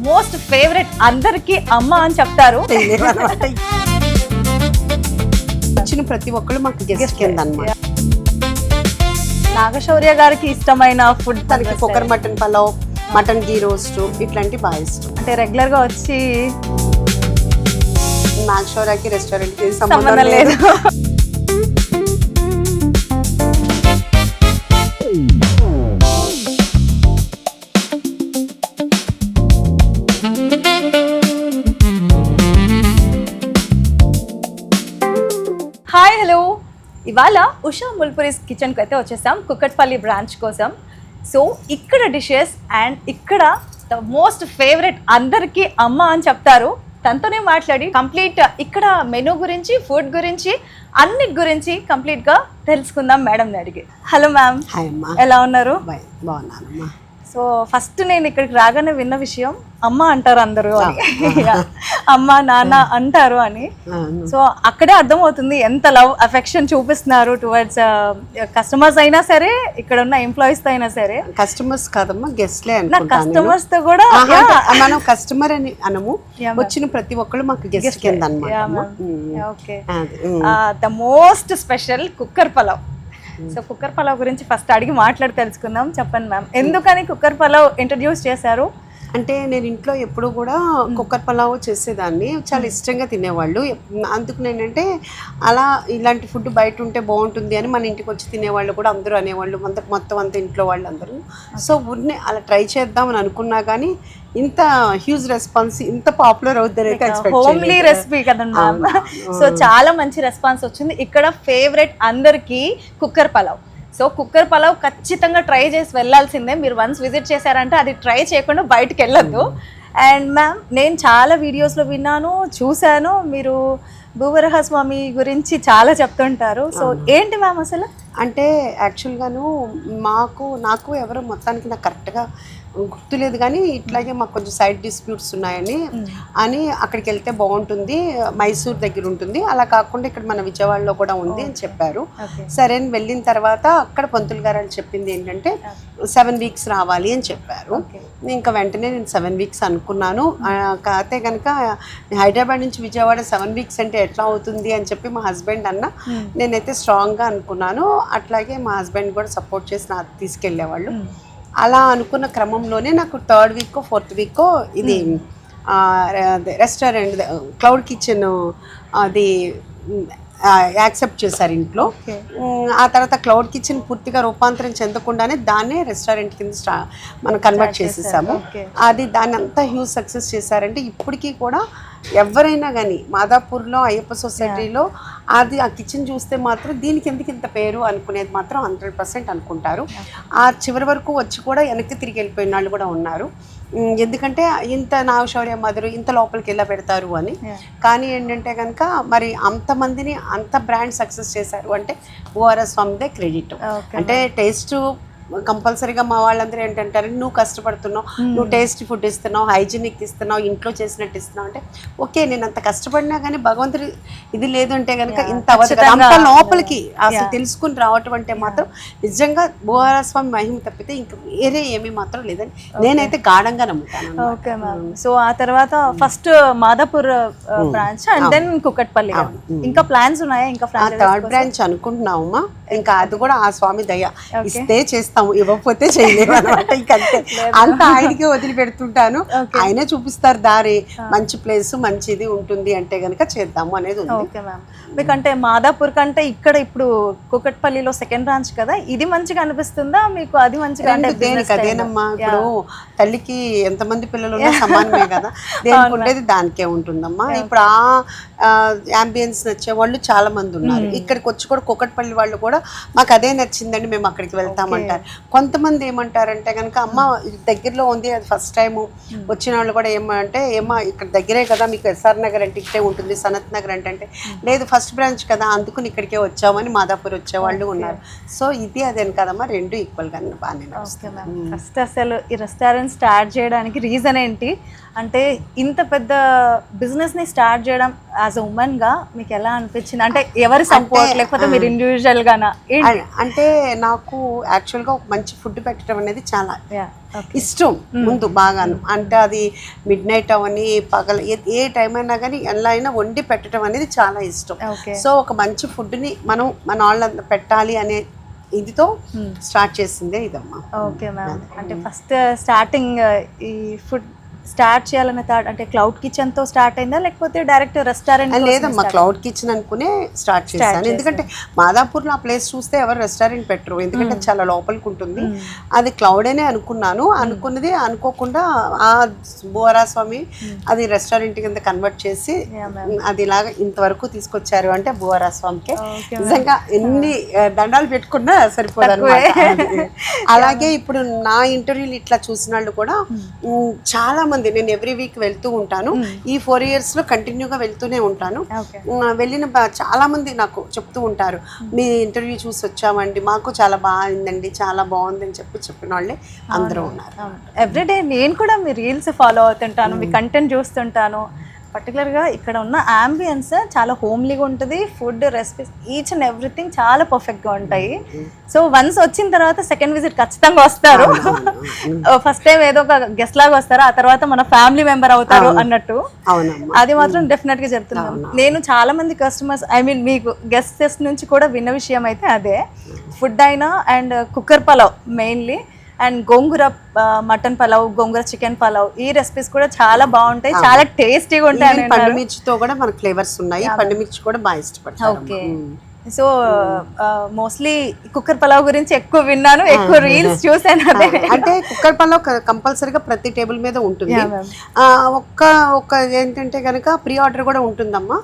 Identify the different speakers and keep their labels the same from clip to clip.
Speaker 1: Most favourite అందరికి అమ్మ అని చెప్తారు.
Speaker 2: వచ్చిన ప్రతి ఒక్కళ్ళు మాకు గెస్ట్ కింద అన్నమాట.
Speaker 1: నాగశౌర్య గారికి ఇష్టమైన ఫుడ్
Speaker 2: తనకి cooker mutton pulao, mutton ghee roast ఇట్లాంటి బాగా ఇష్టం.
Speaker 1: అంటే రెగ్యులర్ గా వచ్చి
Speaker 2: నాగశౌర్యకి రెస్టారెంట్ కి
Speaker 1: సంబంధం లేదు. హాయ్ హలో, ఇవాళ ఉషా ముల్పురీస్ కిచెన్కి అయితే వచ్చేసాం కుక్కట్పల్లి బ్రాంచ్ కోసం. సో ఇక్కడ డిషెస్ అండ్ ఇక్కడ ద మోస్ట్ ఫేవరెట్ అందరికీ అమ్మ అని చెప్తారు. తనతోనే మాట్లాడి కంప్లీట్ ఇక్కడ మెనూ గురించి, ఫుడ్ గురించి, అన్నిటి గురించి కంప్లీట్గా తెలుసుకుందాం మేడంని అడిగి. Hello ma'am.
Speaker 2: హాయ్ అమ్మా,
Speaker 1: ఎలా ఉన్నారు?
Speaker 2: బాగున్నానమ్మా.
Speaker 1: సో ఫస్ట్ నేను ఇక్కడికి రాగానే విన్న విషయం అమ్మ అంటారు అందరూ అని. అమ్మ నాన్న అంటారు అని. సో అక్కడే అర్థమవుతుంది ఎంత లవ్ అఫెక్షన్ చూపిస్తున్నారు టువర్డ్స్ కస్టమర్స్ అయినా సరే, ఇక్కడ ఉన్న ఎంప్లాయీస్ తో అయినా సరే.
Speaker 2: కస్టమర్స్ కాదమ్మా, గెస్ట్లే.
Speaker 1: కస్టమర్స్ తో కూడా
Speaker 2: మనం కస్టమర్ అని అనము, వచ్చిన ప్రతి ఒక్కళ్ళు మాకు గెస్ట్ కింద అన్నమాట.
Speaker 1: Okay, the most special cooker pulao. So cooker pulao గురించి ఫస్ట్ అడిగి మాట్లాడి తెలుసుకుందాం. చెప్పండి మ్యామ్, ఎందుకని కుక్కర్ పలావ్ ఇంట్రడ్యూస్ చేశారు?
Speaker 2: అంటే నేను ఇంట్లో ఎప్పుడు కూడా కుక్కర్ పలావ్ చేసేదాన్ని, చాలా ఇష్టంగా తినేవాళ్ళు. అందుకు నేనంటే అలా ఇలాంటి ఫుడ్ బయట ఉంటే బాగుంటుంది అని మన ఇంటికి వచ్చి తినేవాళ్ళు కూడా అందరూ అనేవాళ్ళు, మొత్తం అంతా ఇంట్లో వాళ్ళు అందరూ. సో ఊరినే అలా ట్రై చేద్దామని అనుకున్నా కానీ ఇంత హ్యూజ్ రెస్పాన్స్, ఇంత పాపులర్ అవుతుంది అయితే ఎక్స్పెక్ట్ చేయలేదు.
Speaker 1: హోమ్లీ రెసిపీ కదండి మ్యామ్. సో చాలా మంచి రెస్పాన్స్ వచ్చింది. ఇక్కడ ఫేవరెట్ అందరికీ cooker pulao. So cooker pulao ఖచ్చితంగా ట్రై చేసి వెళ్ళాల్సిందే. మీరు వన్స్ విజిట్ చేశారంటే అది ట్రై చేయకుండా బయటకు వెళ్ళొద్దు. అండ్ మ్యామ్, నేను చాలా వీడియోస్లో విన్నాను, చూశాను, మీరు భూవరహ స్వామి గురించి చాలా చెప్తుంటారు. సో ఏంటి మ్యామ్ అసలు?
Speaker 2: అంటే యాక్చువల్గాను నాకు ఎవరో మొత్తానికి నాకు కరెక్ట్గా గుర్తులేదు కానీ ఇట్లాగే మాకు కొంచెం సైడ్ డిస్ప్యూట్స్ ఉన్నాయని అక్కడికి వెళ్తే బాగుంటుంది, మైసూర్ దగ్గర ఉంటుంది, అలా కాకుండా ఇక్కడ మన విజయవాడలో కూడా ఉంది అని చెప్పారు. సరే అని వెళ్ళిన తర్వాత అక్కడ పంతులు గారు అని చెప్పింది ఏంటంటే 7 weeks రావాలి అని చెప్పారు. ఇంకా వెంటనే నేను 7 weeks అనుకున్నాను. కాకపోతే కనుక హైదరాబాద్ నుంచి విజయవాడ 7 weeks అంటే ఎట్లా అవుతుంది అని చెప్పి మా హస్బెండ్ అన్న, నేనైతే స్ట్రాంగ్గా అనుకున్నాను. అట్లాగే మా హస్బెండ్ కూడా సపోర్ట్ చేసి నాకు తీసుకెళ్ళేవాళ్ళు. అలా అనుకున్న క్రమంలోనే నాకు 3rd week 4th week ఇది రెస్టారెంట్ క్లౌడ్ కిచెన్ అది యాక్సెప్ట్ చేశారు ఇంట్లో. ఆ తర్వాత క్లౌడ్ కిచెన్ పూర్తిగా రూపాంతరం చెందకుండానే దాన్నే రెస్టారెంట్ కింద మనం కన్వర్ట్ చేసేసాము. దాన్ని అంతా హ్యూజ్ సక్సెస్ చేశారంటే ఇప్పటికీ కూడా ఎవరైనా కానీ మాదాపూర్లో అయ్యప్ప సొసైటీలో ఆ కిచెన్ చూస్తే మాత్రం దీనికి ఎందుకు ఇంత పేరు అనుకునేది మాత్రం 100% అనుకుంటారు. ఆ చివరి వరకు వచ్చి కూడా వెనక్కి తిరిగి వెళ్ళిపోయిన వాళ్ళు కూడా ఉన్నారు. ఎందుకంటే ఇంత నాగశౌర్య మదరు ఇంత లోపలికి వెళ్ళ పెడతారు అని. కానీ ఏంటంటే కనుక మరి అంతమందిని అంత బ్రాండ్ సక్సెస్ చేశారు అంటే ఓఆర్ఎస్ స్వామిదే క్రెడిట్. అంటే టేస్ట్ కంపల్సరీగా మా వాళ్ళందరూ ఏంటంటారు, నువ్వు కష్టపడుతున్నావు, నువ్వు టేస్టీ ఫుడ్ ఇస్తున్నావు, హైజీనిక్ ఇస్తున్నావు, ఇంట్లో చేసినట్టు ఇస్తున్నావు అంటే ఓకే, నేను అంత కష్టపడినా కానీ భగవంతుడి ఇది లేదు అంటే కనుక ఇంత అంత లోపలికి అసలు తెలుసుకుని రావటం అంటే మాత్రం నిజంగా భూవరస్వామి మహిమ తప్పితే ఇంకా వేరే ఏమీ మాత్రం లేదని నేనైతే గాఢంగా నమ్ముతాను.
Speaker 1: Okay ma'am. సో ఆ తర్వాత first Madhapur branch and then Kukatpally. ఇంకా ప్లాన్స్ ఉన్నాయా? ఇంకా
Speaker 2: 3rd branch అనుకుంటున్నామమ్మా. ఇంకా అది కూడా ఆ స్వామి దయ, ఇస్తే చేస్తాము, ఇవ్వకపోతే చేయలేము అనమాట. ఇంకంతే, అంత ఆయనకి వదిలిపెడుతుంటాను, ఆయనే చూపిస్తారు దారి. మంచి ప్లేస్ మంచిది ఉంటుంది అంటే గనక చేద్దాము అనేది ఉంది.
Speaker 1: Okay ma'am. మీకంటే మాదాపూర్ కంటే ఇక్కడ ఇప్పుడు కుక్కట్పల్లిలో 2nd branch కదా, ఇది మంచిగా అనిపిస్తుందా మీకు? అది మంచిగా
Speaker 2: దేనికి అదేనమ్మా. ఇప్పుడు తల్లికి ఎంతమంది పిల్లలు ఉన్నా సమానమే కదా, దేనికి ఉండేది దానికే ఉంటుందమ్మా. ఇప్పుడు ఆ యాంబియన్స్ నచ్చే వాళ్ళు చాలా మంది ఉన్నారు. ఇక్కడికి వచ్చి కూడా కుక్కట్పల్లి వాళ్ళు కూడా మాకు అదే నచ్చిందండి, మేము అక్కడికి వెళ్తామంటారు. కొంతమంది ఏమంటారంటే కనుక అమ్మ దగ్గరలో ఉంది, అది ఫస్ట్ టైం వచ్చిన వాళ్ళు కూడా ఏమంటే ఇక్కడ దగ్గరే కదా మీకు, ఎస్ఆర్ నగర్ అంటే ఇక్కడే ఉంటుంది, సనత్ నగర్ అంటే లేదు ఫస్ట్ బ్రాంచ్ కదా అందుకుని ఇక్కడికే వచ్చామని మాదాపూర్ వచ్చేవాళ్ళు ఉన్నారు. సో ఇది అదేను కదమ్మా, రెండు ఈక్వల్గా బాగానే.
Speaker 1: ఫస్ట్ అసలు ఈ రెస్టారెంట్ స్టార్ట్ చేయడానికి రీజన్ ఏంటి? అంటే ఇంత పెద్ద బిజినెస్ ని స్టార్ట్ చేయడం యాజ్ అ ఉమెన్ గా మీకు ఎలా అనిపించింది? అంటే ఎవరి సపోర్ట్ లేకపోతే మీరు ఇండివిజువల్ గానా?
Speaker 2: అంటే నాకు యాక్చువల్గా ఒక మంచి ఫుడ్ పెట్టడం అనేది చాలా ఇష్టం ముందు బాగాను. అంటే అది మిడ్ నైట్ అవని పగల ఏ టైం అయినా కానీ ఎలా అయినా వండి పెట్టడం అనేది చాలా ఇష్టం. సో ఒక మంచి ఫుడ్ని మనం మన వాళ్ళంతా పెట్టాలి అనే ఇదితో స్టార్ట్ చేసిందే ఇదమ్మా.
Speaker 1: Okay ma'am. అంటే ఫస్ట్ స్టార్టింగ్ ఈ ఫుడ్ స్టార్ట్ చేయాలన్న థాట్ అంటే క్లౌడ్ కిచెన్ తో స్టార్ట్ అయిందా లేకపోతే డైరెక్ట్ రెస్టారెంట్?
Speaker 2: లేదమ్మా, క్లౌడ్ కిచెన్ అనుకునే స్టార్ట్ చేశాను. ఎందుకంటే మాదాపూర్లో ఆ ప్లేస్ చూస్తే ఎవరు రెస్టారెంట్ పెట్టరు, ఎందుకంటే చాలా లోపలికి ఉంటుంది. అది క్లౌడేనే అనుకున్నాను. అనుకున్నది అనుకోకుండా ఆ భువరాస్వామి అది రెస్టారెంట్ కింద కన్వర్ట్ చేసి అది ఇలాగా ఇంతవరకు తీసుకొచ్చారు అంటే భువరాస్వామికే నిజంగా ఎన్ని దండాలు పెట్టుకున్నా సరిపోదన్నమాట. అలాగే ఇప్పుడు నా ఇంటర్వ్యూలు ఇట్లా చూసిన వాళ్ళు కూడా చాలా మంది, నేను ఎవ్రీ వీక్ వెళ్తూ ఉంటాను. ఈ 4 years లో కంటిన్యూగా వెళ్తూనే ఉంటాను. వెళ్ళిన చాలా మంది నాకు చెప్తూ ఉంటారు, మీ ఇంటర్వ్యూ చూసి వచ్చామండి, మాకు చాలా బాగుందండి, చాలా బాగుంది అని చెప్పిన వాళ్ళే అందరూ ఉన్నారు.
Speaker 1: ఎవ్రీడే నేను కూడా మీ రీల్స్ ఫాలో అవుతుంటాను, మీ కంటెంట్ చూస్తుంటాను. పర్టికులర్గా ఇక్కడ ఉన్న అంబియన్స్ చాలా హోమ్లీగా ఉంటుంది, food recipes each and everything చాలా పర్ఫెక్ట్గా ఉంటాయి. సో వన్స్ వచ్చిన తర్వాత సెకండ్ విజిట్ ఖచ్చితంగా వస్తారు. ఫస్ట్ టైం ఏదో ఒక గెస్ట్ లాగా వస్తారు, ఆ తర్వాత మన ఫ్యామిలీ మెంబర్ అవుతారు అన్నట్టు. అది మాత్రం డెఫినెట్గా జరుగుతుంది. నేను చాలా మంది కస్టమర్స్ మీకు గెస్టెస్ నుంచి కూడా విన్న విషయం అయితే అదే, ఫుడ్ అయినా and cooker pulao mainly and gongura mutton pulao, gongura chicken pulao, ఈ రెసిపీస్ కూడా చాలా బాగుంటాయి, చాలా టేస్టీగా ఉంటాయి.
Speaker 2: పండుమిర్చితో కూడా మనకు ఫ్లేవర్స్ ఉన్నాయి, పండుమిర్చి కూడా బాగా ఇష్టపడతారు.
Speaker 1: Okay. So mostly cooker pulao గురించి ఎక్కువ విన్నాను, ఎక్కువ రీల్స్ చూసాను.
Speaker 2: అంటే కుక్కర్ పలావ్ కంపల్సరీగా ప్రతి టేబుల్ మీద ఉంటుంది. ఒక్క ఏంటంటే కనుక ప్రీ ఆర్డర్ కూడా ఉంటుందమ్మా.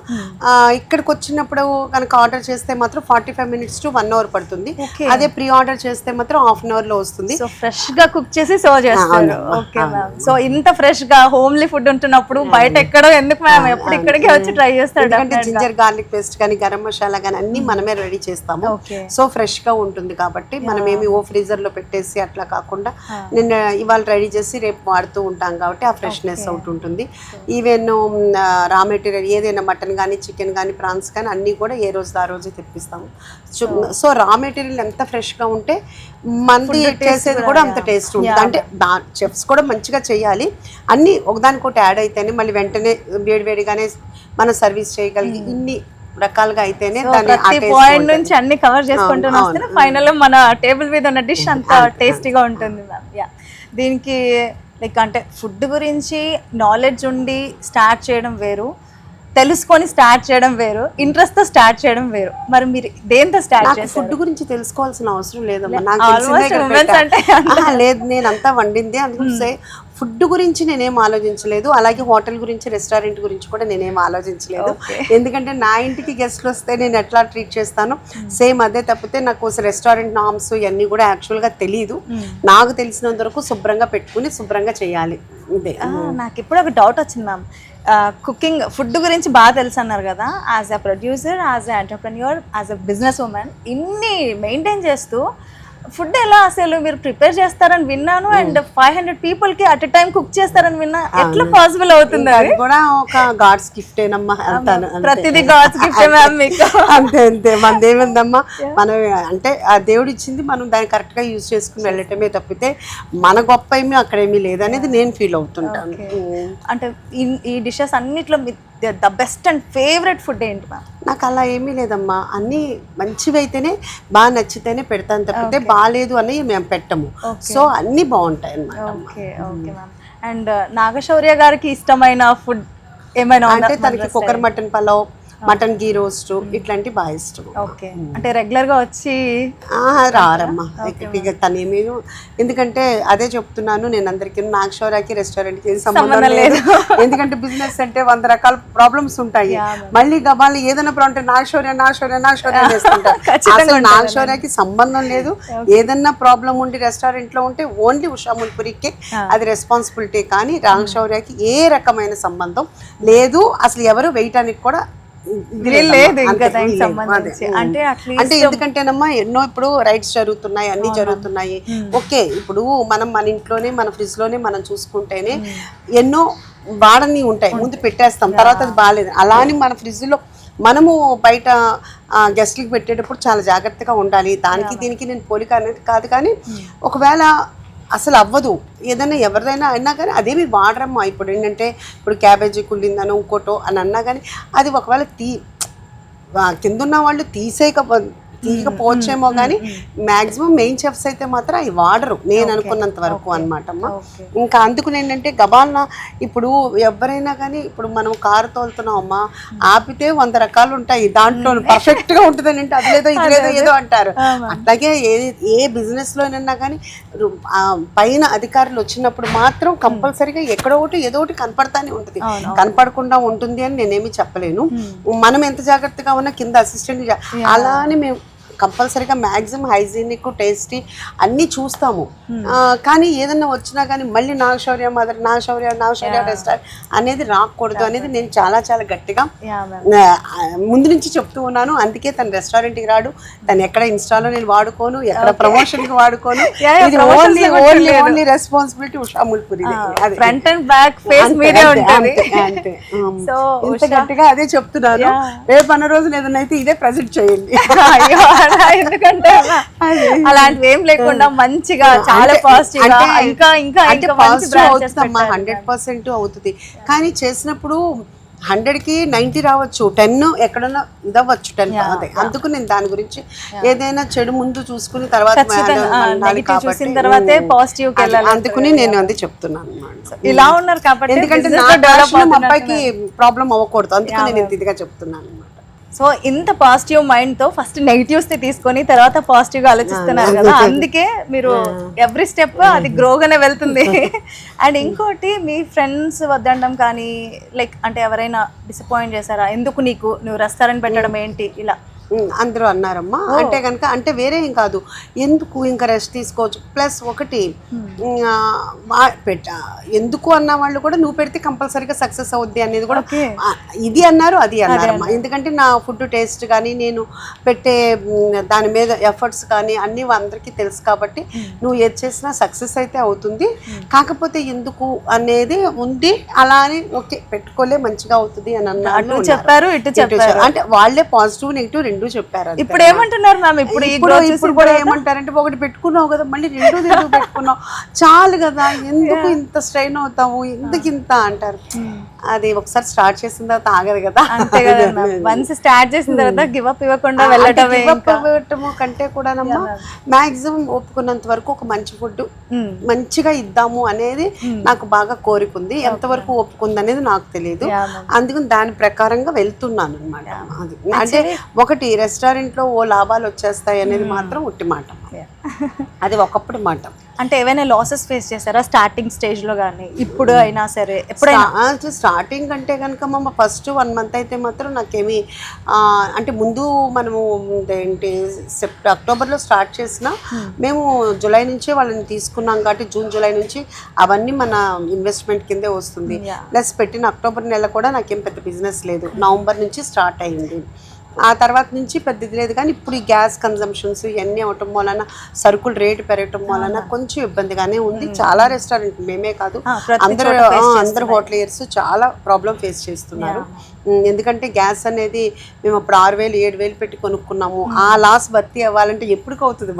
Speaker 2: ఇక్కడికి వచ్చినప్పుడు కనుక ఆర్డర్ చేస్తే మాత్రం 45 minutes to 1 hour పడుతుంది. అదే ప్రీ ఆర్డర్ చేస్తే మాత్రం 1/2 hour లో వస్తుంది.
Speaker 1: సో ఫ్రెష్ గా కుక్ చేసి సర్వ్ చేస్తారు. Okay ma'am. సో ఇంత ఫ్రెష్ గా హోమ్లీ ఫుడ్ ఉంటున్నప్పుడు బయట ఎక్కడో ఎందుకు మ్యామ్, ఎప్పుడు ఇక్కడికి వచ్చి ట్రై చేస్తారు.
Speaker 2: జింజర్ గార్లిక్ పేస్ట్ కానీ గరం మసాలా కానీ అన్ని మనమే రెడీ చేస్తాము. సో ఫ్రెష్ గా ఉంటుంది కాబట్టి మనం ఏమి ఫ్రీజర్ లో పెట్టేసి అట్లా కాకుండా నేను ఇవాళ రెడీ చేసి రేపు వాడుతూ ఉంటాం కాబట్టి ఆ ఫ్రెష్నెస్ అవుట్ ఉంటుంది. ఈవెన్ రా మెటీరియల్ ఏదైనా మటన్ కానీ చికెన్ కానీ ప్రాన్స్ కానీ అన్నీ కూడా ఏ రోజు ఆ రోజు తెప్పిస్తాము. సో రా మెటీరియల్ ఎంత ఫ్రెష్ గా ఉంటే మంది చేసేది కూడా అంత టేస్ట్ ఉంటుంది. అంటే చెఫ్స్ కూడా మంచిగా చేయాలి, అన్ని ఒకదానికోటి యాడ్ అయితేనే మళ్ళీ వెంటనే వేడివేడిగానే మనం సర్వీస్ చేయగలిగి ఇన్ని రకాలుగా అయితేనే
Speaker 1: ప్రతి పాయింట్ నుంచి అన్ని కవర్ చేసుకుంటూ వస్తేనే ఫైనల్ మన టేబుల్ మీద ఉన్న డిష్ అంత టేస్టీగా ఉంటుంది మ్యామ్. యా, దీనికి లైక్ అంటే ఫుడ్ గురించి నాలెడ్జ్ ఉండి స్టార్ట్ చేయడం వేరు, తెలుసుకొని స్టార్ట్ చేయడం వేరు, ఇంట్రెస్ట్ తో స్టార్ట్ చేయడం వేరు. మరి మీరు దేంతో స్టార్ట్ చేస్తారు?
Speaker 2: ఫుడ్ గురించి తెలుసుకోవాల్సిన అవసరం లేదమ్మా, నాకు లేదు, నేను అంతా వండిందే. అందుకే ఫుడ్ గురించి నేనేం ఆలోచించలేదు, అలాగే హోటల్ గురించి రెస్టారెంట్ గురించి కూడా నేనేం ఆలోచించలేదు. ఎందుకంటే నా ఇంటికి గెస్ట్లు వస్తే నేను ఎట్లా ట్రీట్ చేస్తానో సేమ్ అదే, తప్పితే నాకు రెస్టారెంట్ నామ్స్ ఇవన్నీ కూడా యాక్చువల్గా తెలియదు. నాకు తెలిసినంత వరకు శుభ్రంగా పెట్టుకుని శుభ్రంగా చేయాలి. ఇదే
Speaker 1: నాకు ఇప్పుడు ఒక డౌట్ వచ్చింది మ్యామ్, కుకింగ్ ఫుడ్ గురించి బాగా తెలుసు అన్నారు కదా, as a producer, as a entrepreneur, as a business women ఇన్ని మెయింటైన్ చేస్తూ ఫుడ్ ఎలా అసలు మీరు ప్రిపేర్ చేస్తారని విన్నాను, అండ్ 500 people కి అట్ ఎ టైం కుక్ చేస్తారని విన్నా, ఎట్లా పాసిబుల్ అవుతుంది?
Speaker 2: అది కూడా ఒక గాడ్స్ గిఫ్ట్ ఏనమ్మా,
Speaker 1: ప్రతిదీ గాడ్స్ గిఫ్ట్ మ్యామ్ మీకు.
Speaker 2: అంతే అంతే, మనదేముందమ్మా, మనం అంటే ఆ దేవుడు ఇచ్చింది మనం దాన్ని కరెక్ట్ గా యూజ్ చేసుకుని వెళ్ళటమే తప్పితే మన గొప్ప ఏమీ అక్కడేమీ లేదనేది నేను ఫీల్ అవుతుంటాను.
Speaker 1: అంటే ఈ డిషెస్ అన్నిట్లో the best and favourite food ఏంటి మ్యామ్?
Speaker 2: నాకు అలా ఏమీ లేదమ్మా, అన్నీ మంచివి అయితేనే బాగా నచ్చితేనే పెడతాను తప్పితే బాగాలేదు అని మేము పెట్టము. సో అన్నీ బాగుంటాయి అన్నమాట.
Speaker 1: Okay okay ma'am. And Nagashaurya గారికి ఇష్టమైన ఫుడ్ ఏమైనా
Speaker 2: అంటే తనకి cooker mutton pulao, mutton ghee roast ఇట్లాంటి బాగా ఇష్టం.
Speaker 1: ఓకే, అంటే రెగ్యులర్ గా వచ్చి
Speaker 2: రారమ్మా ఇక తనేమీ, ఎందుకంటే అదే చెప్తున్నాను నేను అందరికీ, నాగశౌర్యకి రెస్టారెంట్కి ఏది సంబంధం లేదు. ఎందుకంటే బిజినెస్ అంటే 100 రకాల ప్రాబ్లమ్స్ ఉంటాయి. మళ్ళీ గబాలు ఏదైనా ప్రాబ్లం నాగశౌర్య నాగశౌర్య నాగశౌర్య చేస్తుంటారు. అసలు నాగశౌర్యకి సంబంధం లేదు. ఏదన్నా ప్రాబ్లం ఉండి రెస్టారెంట్ లో ఉంటే ఓన్లీ ఉషా ముల్పురికి అది రెస్పాన్సిబిలిటీ, కానీ నాగశౌర్యకి ఏ రకమైన సంబంధం లేదు. అసలు ఎవరు వేయటానికి కూడా
Speaker 1: లేదు.
Speaker 2: అంటే ఎందుకంటేనమ్మా ఎన్నో ఇప్పుడు రైడ్స్ జరుగుతున్నాయి, అన్ని జరుగుతున్నాయి. ఓకే, ఇప్పుడు మనం మన ఇంట్లోనే మన ఫ్రిడ్జ్ లోనే మనం చూసుకుంటేనే ఎన్నో వాడని ఉంటాయి, ముందు పెట్టేస్తాం, తర్వాత అది బాగాలేదు. అలానే మన ఫ్రిడ్జ్ లో మనము బయట గెస్ట్లకి పెట్టేటప్పుడు చాలా జాగ్రత్తగా ఉండాలి. దానికి దీనికి నేను పోలిక అనేది కాదు, కానీ ఒకవేళ అసలు అవ్వదు. ఏదైనా ఎవరిదైనా అయినా కానీ అదేమి వాడరమ్మా. ఇప్పుడు ఏంటంటే ఇప్పుడు క్యాబేజీ కుళ్ళిందనో ఇంకోటో అని అన్నా కానీ అది ఒకవేళ కింద ఉన్న వాళ్ళు తీయకపోవచ్చేమో కానీ మ్యాక్సిమం మెయిన్ చెఫ్స్ అయితే మాత్రం అవి వాడరు నేను అనుకున్నంత వరకు అనమాట అమ్మ. ఇంకా అందుకు ఏంటంటే గబాల్న ఇప్పుడు ఎవరైనా కానీ ఇప్పుడు మనం కారు తోలుతున్నాం అమ్మా, ఆపితే 100 రకాలు ఉంటాయి, దాంట్లో పర్ఫెక్ట్ గా ఉంటుందని అంటే అది లేదో ఇది లేదో ఏదో అంటారు. అట్లాగే ఏ బిజినెస్ లోనైనా కానీ పైన అధికారులు వచ్చినప్పుడు మాత్రం కంపల్సరీగా ఎక్కడో ఒకటి ఏదో ఒకటి కనపడతానే ఉంటుంది. కనపడకుండా ఉంటుంది అని నేనేమి చెప్పలేను. మనం ఎంత జాగ్రత్తగా ఉన్నా కింద అసిస్టెంట్ అలానే మేము కంపల్సరీగా మ్యాక్సిమం హైజీనిక్ టేస్టీ అన్నీ చూస్తాము. కానీ ఏదన్నా వచ్చినా కానీ మళ్ళీ నాగశౌర్య మదర్ నాగశౌర్య రెస్టారెంట్ అనేది రాకూడదు అనేది నేను చాలా చాలా గట్టిగా ముందు నుంచి చెప్తూ ఉన్నాను. అందుకే తన రెస్టారెంట్కి రాడు, తను ఎక్కడ ఇన్స్టాలో నేను వాడుకోను, ఎక్కడ ప్రమోషన్కి వాడుకోను. ఇది only only only responsibility Usha Mulpuri.
Speaker 1: Front and back face మీదే ఉంటుంది.
Speaker 2: అంతే. సో ఇంత గట్టిగా అదే చెప్తున్నాను. రేపు అన్న రోజు ఏదైనా అయితే ఇదే ప్రెజెంట్ చేయండి.
Speaker 1: ఎందుకంటే అలాంటివి ఏం లేకుండా మంచిగా చాలా పాజిటివ్ ఇంకా ఇంకా ఇంకా
Speaker 2: పాజిటివ్ అవుతుందమ్మా. 100% అవుతుంది. కానీ చేసినప్పుడు 100కి 90 రావచ్చు, 10 ఎక్కడన్నా ఇదవ్వచ్చు 10. అదే అందుకు నేను దాని గురించి ఏదైనా చెడు ముందు చూసుకుని తర్వాత అందుకుని నేను అది చెప్తున్నాను అన్నమాట.
Speaker 1: ఇలా ఉన్నారు కాబట్టి
Speaker 2: ఎందుకంటే నా అబ్బాయికి ప్రాబ్లం అవ్వకూడదు, అందుకని నేను ఇదిగా చెప్తున్నాను అన్నమాట.
Speaker 1: సో ఇంత పాజిటివ్ మైండ్ తో ఫస్ట్ నెగిటివ్స్ ని తీసుకొని తర్వాత పాజిటివ్ గా ఆలోచిస్తున్నారు కదా, అందుకే మీరు ఎవ్రీ స్టెప్ అది గ్రోగానే వెళ్తుంది. అండ్ ఇంకోటి మీ ఫ్రెండ్స్ వద్దడం కానీ లైక్ అంటే ఎవరైనా డిసప్పాయింట్ చేశారా, ఎందుకు నువ్వు రెస్టారెంట్ పెట్టడం ఏంటి ఇలా
Speaker 2: అందరూ అన్నారమ్మా. అంటే కనుక అంటే వేరే ఏం కాదు, ఎందుకు ఇంకా రెస్ట్ తీసుకోవచ్చు. ప్లస్ ఒకటి ఎందుకు అన్న వాళ్ళు కూడా నువ్వు పెడితే కంపల్సరీగా సక్సెస్ అవుద్ది అనేది కూడా ఇది అన్నారు అది అన్నారమ్మా. ఎందుకంటే నా ఫుడ్ టేస్ట్ కానీ నేను పెట్టే దాని మీద ఎఫర్ట్స్ కానీ అన్నీ అందరికీ తెలుసు కాబట్టి నువ్వు ఏది చేసినా సక్సెస్ అయితే అవుతుంది. కాకపోతే ఎందుకు అనేది ఉంది, అలా అని ఓకే పెట్టుకోలే మంచిగా అవుతుంది అని అన్నారు.
Speaker 1: చెప్పారు ఇటు చెప్పారు,
Speaker 2: అంటే వాళ్ళే పాజిటివ్ నెగిటివ్ రెండు చెప్పారు.
Speaker 1: ఇప్పుడు ఏమంటున్నారు మ్యామ్?
Speaker 2: ఇప్పుడు కూడా ఏమంటారంటే ఒకటి పెట్టుకున్నావు కదా మళ్ళీ రెండోది పెట్టుకున్నావు చాలు కదా, ఎందుకు ఇంత స్ట్రెయిన్ అవుతావు, ఎందుకు ఇంత అంటారు. అది ఒకసారి స్టార్ట్ చేసిన తర్వాత ఆగదు కదా.
Speaker 1: అంతే కదా, వన్స్ స్టార్ట్ చేసిన తర్వాత గివ్ అప్ ఇవ్వకుండా
Speaker 2: వెళ్ళటము కంటే కూడా మాక్సిమం ఒప్పుకున్నంత వరకు ఒక మంచి ఫుడ్ మంచిగా ఇద్దాము అనేది నాకు బాగా కోరిక ఉంది. ఎంతవరకు ఒప్పుకుంది అనేది నాకు తెలియదు, అందుకని దాని ప్రకారంగా వెళ్తున్నాను అనమాట. అది అంటే ఒకటి రెస్టారెంట్ లో ఓ లాభాలు వచ్చేస్తాయి అనేది మాత్రం ఉట్టి మాట, అది ఒకప్పుడు మాట.
Speaker 1: అంటే ఏవైనా లాసెస్ ఫేస్ చేశారా స్టార్టింగ్ స్టేజ్ లో కానీ ఇప్పుడు అయినా సరే? ఎప్పుడైనా
Speaker 2: స్టార్టింగ్ అంటే కనుక మా ఫస్ట్ 1 month అయితే మాత్రం నాకేమి అంటే ముందు మనము ఏంటి అక్టోబర్లో స్టార్ట్ చేసిన మేము జూలై నుంచే వాళ్ళని తీసుకున్నాం కాబట్టి జూన్ జూలై నుంచి అవన్నీ మన ఇన్వెస్ట్మెంట్ కిందే వస్తుంది. ప్లస్ పెట్టిన అక్టోబర్ నెల కూడా నాకేం పెద్ద బిజినెస్ లేదు, నవంబర్ నుంచి స్టార్ట్ అయింది. ఆ తర్వాత నుంచి పెద్దది లేదు. కానీ ఇప్పుడు ఈ గ్యాస్ కన్జంప్షన్స్ ఇవన్నీ అవటం వలన సరుకులు రేటు పెరగటం వలన కొంచెం ఇబ్బందిగానే ఉంది. చాలా రెస్టారెంట్ మేమే కాదు అందరు హోటలియర్స్ చాలా ప్రాబ్లం ఫేస్ చేస్తున్నారు. ఎందుకంటే గ్యాస్ అనేది మేము అప్పుడు 6,000 7,000 పెట్టి కొనుక్కున్నాము. ఆ లాస్ భర్తీ అవ్వాలంటే ఎప్పటికి అవుతుంది?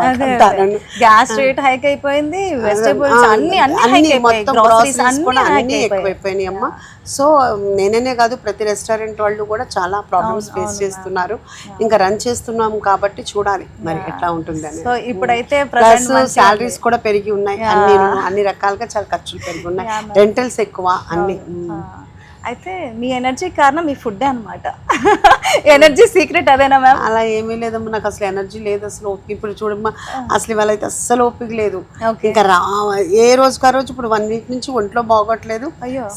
Speaker 1: గ్యాస్ రేట్ హైక్ అయిపోయింది, వెజిటబుల్స్ అన్ని
Speaker 2: మొత్తం గ్రోసరీస్ కూడా అన్ని ఎక్కువైపోయినాయి అమ్మ. సో నేనే కాదు ప్రతి రెస్టారెంట్ వాళ్ళు కూడా చాలా ప్రాబ్లమ్స్ ఫేస్ చేస్తున్నారు. ఇంకా రన్ చేస్తున్నాము కాబట్టి చూడాలి మరి ఎట్లా ఉంటుంది అని.
Speaker 1: సో ఇప్పుడైతే
Speaker 2: ప్లస్ సాలరీస్ కూడా పెరిగి ఉన్నాయి, అన్ని రకాలుగా చాలా ఖర్చులు పెరిగి ఉన్నాయి, రెంటల్స్ ఎక్కువ అన్ని.
Speaker 1: అయితే మీ ఎనర్జీ కారణం మీ ఫుడ్ అనమాట. ఎనర్జీ సీక్రెట్ అదేనా మ్యామ్?
Speaker 2: అలా ఏమీ లేదమ్మా, నాకు అసలు ఎనర్జీ లేదు అసలు. ఓపిక ఇప్పుడు చూడమ్మా అసలు ఇవాళ అయితే అస్సలు ఓపిక లేదు. ఇంకా ఏ రోజుకి ఆ రోజు ఇప్పుడు 1 week నుంచి ఒంట్లో బాగోట్లేదు.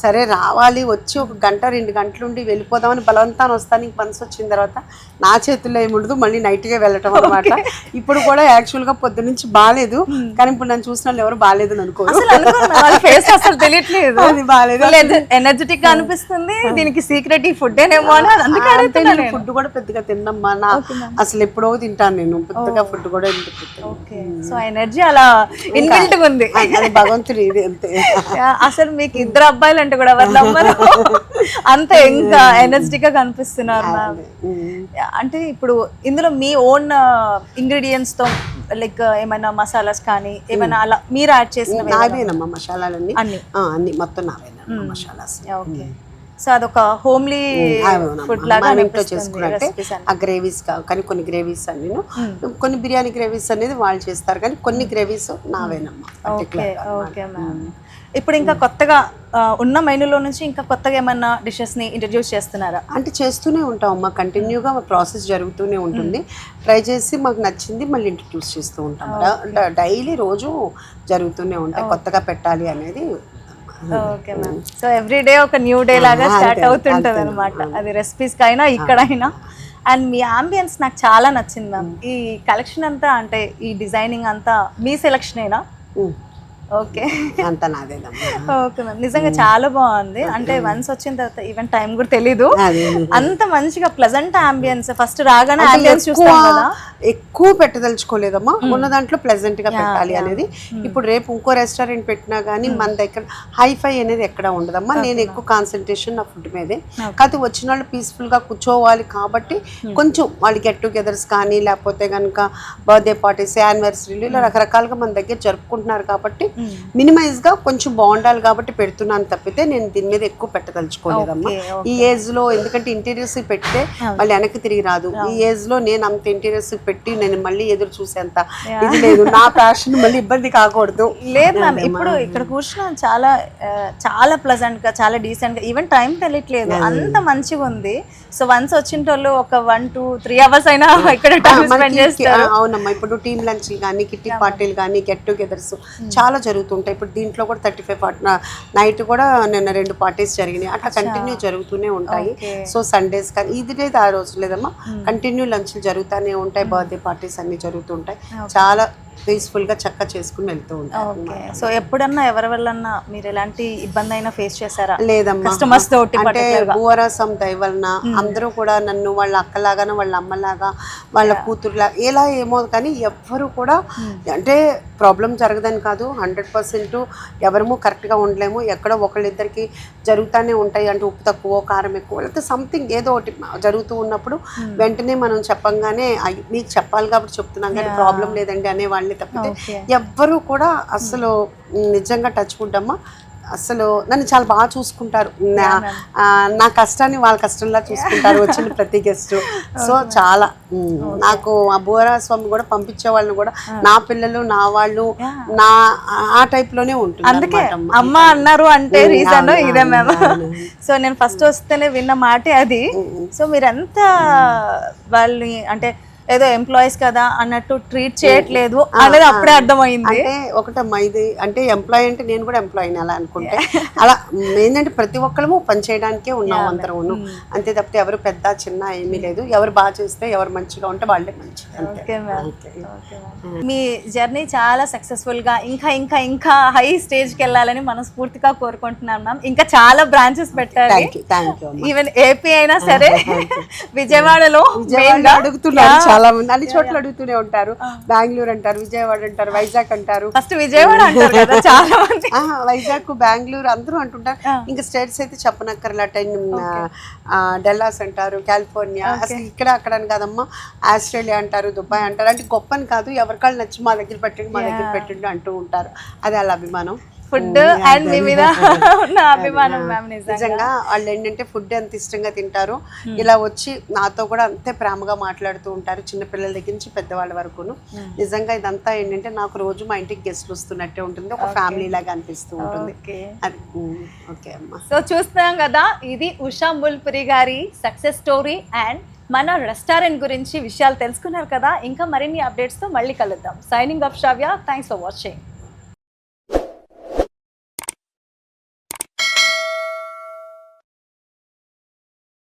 Speaker 2: సరే రావాలి, వచ్చి 1 గంట 2 గంటలు ఉండి వెళ్ళిపోదామని బలవంతాన్ని వస్తాను. ఇంక మనసు వచ్చిన తర్వాత నా చేతుల్లో ఏముండదు, మళ్ళీ నైట్గా వెళ్ళటం అనమాట. ఇప్పుడు కూడా యాక్చువల్గా పొద్దు నుంచి బాగాలేదు, కానీ ఇప్పుడు నన్ను చూసిన వాళ్ళు ఎవరు బాగాలేదు అని అనుకోరు.
Speaker 1: అసలు తెలియట్లేదు,
Speaker 2: అది బాగాలేదు,
Speaker 1: ఎనర్జెటిక్ గా అనిపిస్తుంది. దీనికి సీక్రెట్ ఈ ఫుడ్ ఏనేమో అని అందుకే
Speaker 2: ఫుడ్ కూడా పెద్దగా తిన్నమ్మా, అసలు ఎప్పుడో తింటాను నేను, పెద్దగా ఫుడ్ కూడా
Speaker 1: సో ఎనర్జీ అలా ఇన్బిల్ట్ ఉంది,
Speaker 2: అది భగవంతుడు ఇది అంతే.
Speaker 1: అసలు మీకు 2 అబ్బాయిలు అంటే కూడా ఎవరు నమ్మరు, అంత ఇంకా ఎనర్జెటిక్ గా కనిపిస్తున్నారు. అంటే ఇప్పుడు ఇందులో మీ ఓన్ ఇంగ్రీడియంట్స్ తో లైక్ ఏమైనా మసాలాస్ కానీ ఏమైనా అలా మీరు యాడ్ చేసినవి
Speaker 2: నావేనమ్మా మసాలాలన్నీ
Speaker 1: అన్ని
Speaker 2: అన్ని మొత్తం నావేనమ్మా మసాలాస్.
Speaker 1: ఓకే, సో అదొక హోమ్లీ ఫుడ్ లాగా
Speaker 2: మనం ఇంట్లో చేసుకున్నట్టే ఆ గ్రేవీస్ కానీ కొన్ని గ్రేవీస్ అన్ని కొన్ని బిర్యానీ గ్రేవీస్ అనేది వాళ్ళు చేస్తారు కానీ కొన్ని గ్రేవీస్ నావేనమ్మా.
Speaker 1: Okay okay ma'am. ఇప్పుడు ఇంకా కొత్తగా ఉన్న మెనూలో నుంచి ఇంకా కొత్తగా ఏమన్నా డిషెస్ని ఇంట్రడ్యూస్ చేస్తున్నారా?
Speaker 2: అంటే చేస్తూనే ఉంటాం అమ్మా, కంటిన్యూగా ప్రాసెస్ జరుగుతూనే ఉంటుంది. ట్రై చేసి మాకు నచ్చింది మళ్ళీ ఇంట్రడ్యూస్ చేస్తూ ఉంటాం. డైలీ రోజు జరుగుతూనే ఉంటాయి కొత్తగా పెట్టాలి అనేది.
Speaker 1: Okay ma'am. సో ఎవ్రీడే ఒక న్యూ డే లాగా స్టార్ట్ అవుతుంటుంది అనమాట, అది రెసిపీస్కి అయినా ఇక్కడైనా. అండ్ మీ అంబియన్స్ నాకు చాలా నచ్చింది మ్యామ్. ఈ కలెక్షన్ అంతా అంటే ఈ డిజైనింగ్ అంతా మీ సెలెక్షనేనా? ఓకే
Speaker 2: అంత నాదేనమ్మా.
Speaker 1: ఓకే మ్యామ్, నిజంగా చాలా బాగుంది. అంటే వన్స్ వచ్చిన తర్వాత ఈవెన్ టైం కూడా తెలీదు, అంత మంచిగా ప్లెజెంట్ అంబియన్స్. ఫస్ట్ రాగానే అంబియన్స్ చూస్తాం కదా.
Speaker 2: ఎక్కువ పెట్టదలుచుకోలేదమ్మా, ఉన్న దాంట్లో ప్లెజెంట్ గా పెట్టాలి అనేది. ఇప్పుడు రేపు ఇంకో రెస్టారెంట్ పెట్టినా కానీ మన దగ్గర హైఫై అనేది ఎక్కడ ఉండదమ్మా. నేను ఎక్కువ కాన్సన్ట్రేషన్ నా ఫుడ్ మీదే. కాకపోతే వచ్చిన వాళ్ళు పీస్ఫుల్ గా కూర్చోవాలి కాబట్టి కొంచెం వాళ్ళు గెట్ టుగెదర్స్ కానీ లేకపోతే కనుక బర్త్డే పార్టీస్, యానివర్సరీలు ఇలా రకరకాలుగా మన దగ్గర జరుపుకుంటున్నారు కాబట్టి మినిమైజ్ గా కొంచెం బాగుండాలి కాబట్టి పెడుతున్నాను తప్పితే నేను దీని మీద ఎక్కువ పెట్టదలుచుకోలేదమ్మా ఈ ఏజ్ లో. ఎందుకంటే ఇంటీరియర్స్ పెడితే మళ్ళీ వెనక్కి తిరిగి రాదు. ఈ ఏజ్ లో నేను అంత ఇంటీరియర్స్ పెట్టి నేను మళ్ళీ ఎదురు చూసేంత ఇది లేదు. నా ప్యాషన్ మళ్ళీ ఇబ్బంది కాకూడదు.
Speaker 1: లేదు మ్యామ్, ఇప్పుడు ఇక్కడ కూర్చున్నా చాలా చాలా ప్లెజెంట్ గా, చాలా డీసెంట్ గా, ఈవెన్ టైం తెలియట్లేదు, అంత మంచిగా ఉంది. సో వన్స్ వచ్చిన వాళ్ళు ఒక 1 to 3 hours అయినా ఇక్కడ టైం స్పెండ్ చేస్తారు.
Speaker 2: అవునమ్మా, ఇప్పుడు టీమ్ లంచ్ కానీ కిట్టి పార్టీలు కానీ గెట్ టుగెదర్స్ చాలా జరుగుతుంటాయి. ఇప్పుడు దీంట్లో కూడా 35 నైట్ కూడా నిన్న 2 పార్టీస్ జరిగినాయి. అట్లా కంటిన్యూ జరుగుతూనే ఉంటాయి. సో సండేస్ కానీ ఇది లేదు ఆ రోజు లేదమ్మా, కంటిన్యూ లంచ్లు జరుగుతూనే ఉంటాయి. బర్త్డే పార్టీస్ అన్ని జరుగుతుంటాయి. చాలా పీస్ఫుల్ గా చక్కగా చేసుకుని వెళ్తూ ఉంటాయి.
Speaker 1: సో ఎప్పుడన్నా ఎవరి వల్లన్నా మీరు ఎలాంటి ఇబ్బంది అయినా ఫేస్ చేశారా?
Speaker 2: లేదమ్మా,
Speaker 1: కస్టమర్స్ తోటి.
Speaker 2: అంటే భూవరాసం దయ వలన అందరూ కూడా నన్ను వాళ్ళ అక్కలాగానో వాళ్ళ అమ్మలాగా వాళ్ళ కూతురులా ఎలా ఏమో కానీ ఎవ్వరు కూడా అంటే ప్రాబ్లం జరగదని కాదు. 100% ఎవరము కరెక్ట్గా ఉండలేము. ఎక్కడో ఒకళ్ళిద్దరికి జరుగుతూనే ఉంటాయి. అంటే ఉప్పు తక్కువ కారం ఎక్కువ లేకపోతే సంథింగ్ ఏదో ఒకటి జరుగుతూ ఉన్నప్పుడు వెంటనే మనం చెప్పంగానే మీకు చెప్పాలి కాబట్టి చెప్తున్నాం కానీ ప్రాబ్లం లేదండి అనే వాళ్ళని తప్పితే ఎవ్వరూ కూడా అసలు నిజంగా టచ్ వుడ్డమ్మా అసలు నన్ను చాలా బాగా చూసుకుంటారు. నా కష్టాన్ని వాళ్ళ కష్టంలా చూసుకుంటారు వచ్చిన ప్రతి గెస్ట్. సో చాలా నాకు ఆ బోరా స్వామి కూడా పంపించే వాళ్ళని కూడా నా పిల్లలు నా వాళ్ళు నా ఆ టైప్ లోనే ఉంటుంది.
Speaker 1: అందుకే అమ్మ అన్నారు అంటే రీజన్ ఇదే మేము. సో నేను ఫస్ట్ వస్తేనే విన్న మాటే అది. సో మీరంతా వాళ్ళని అంటే ఏదో ఎంప్లాయీస్ కదా అన్నట్టు ట్రీట్ చేయట్లేదు అనేది అప్పుడే అర్థమైంది.
Speaker 2: అంటే ఒకటమ్మా ఇది అంటే ఎంప్లాయీ అంటే నేను కూడా ఎంప్లాయీని అలా అనుకుంటే అలా ఏంటంటే ప్రతి ఒక్కరము పని చేయడానికే ఉన్నాం అందరము. అంతే తప్పితే ఎవరు పెద్ద చిన్న ఏమీ లేదు. ఎవరు బాగా చేస్తే ఎవరు మంచిగా ఉంటే వాళ్ళే మంచిది. మీ జర్నీ చాలా సక్సెస్ఫుల్ గా ఇంకా ఇంకా ఇంకా హై స్టేజ్ కి వెళ్ళాలని మనస్ఫూర్తిగా కోరుకుంటున్నాను మ్యామ్. ఇంకా చాలా బ్రాంచెస్ పెట్టాలి. ఈవెన్ ఏపీ అయినా సరే విజయవాడలో అడుగుతున్నారు చాలా మంది, అన్ని చోట్ల అడుగుతూనే ఉంటారు. బెంగళూరు అంటారు, విజయవాడ అంటారు, వైజాగ్ అంటారు.
Speaker 1: ఫస్ట్ విజయవాడ అంటారు కదా చాలా మంది.
Speaker 2: వైజాగ్ బెంగళూరు అందరూ అంటుంటారు. ఇంకా స్టేట్స్ అయితే చెప్పనక్కర్లా. డెల్లాస్ అంటారు, కాలిఫోర్నియా, అసలు ఇక్కడ అక్కడ అని కాదమ్మా, ఆస్ట్రేలియా అంటారు, దుబాయ్ అంటారు. అంటే గొప్పని కాదు, ఎవరికాళ్ళు నచ్చి మా దగ్గర పెట్టండి అంటూ ఉంటారు. అది వాళ్ళ అభిమానం.
Speaker 1: ఫుడ్ అండ్ మీ మీద ఉన్న అభిమానం మ్యామ్.
Speaker 2: నిజంగా వాళ్ళు ఏంటంటే ఫుడ్ ఎంత ఇష్టంగా తింటారు. ఇలా వచ్చి నాతో కూడా అంతే ప్రేమగా మాట్లాడుతూ ఉంటారు, చిన్న పిల్లల దగ్గర నుంచి పెద్దవాళ్ళ వరకును. నిజంగా ఇదంతా ఏంటంటే నాకు రోజు మా ఇంటికి గెస్ట్లు వస్తున్నట్టే ఉంటుంది, ఒక ఫ్యామిలీ లాగా అనిపిస్తూ ఉంటుంది. అది ఓకే అమ్మా.
Speaker 1: సో చూస్తున్నాం కదా, ఇది ఉషా ముల్పురి గారి సక్సెస్ స్టోరీ అండ్ మన రెస్టారెంట్ గురించి విషయాలు తెలుసుకున్నారు కదా. ఇంకా మరిన్ని అప్డేట్స్తో మళ్ళీ కలుద్దాం. Signing off Shravya. Thanks for watching.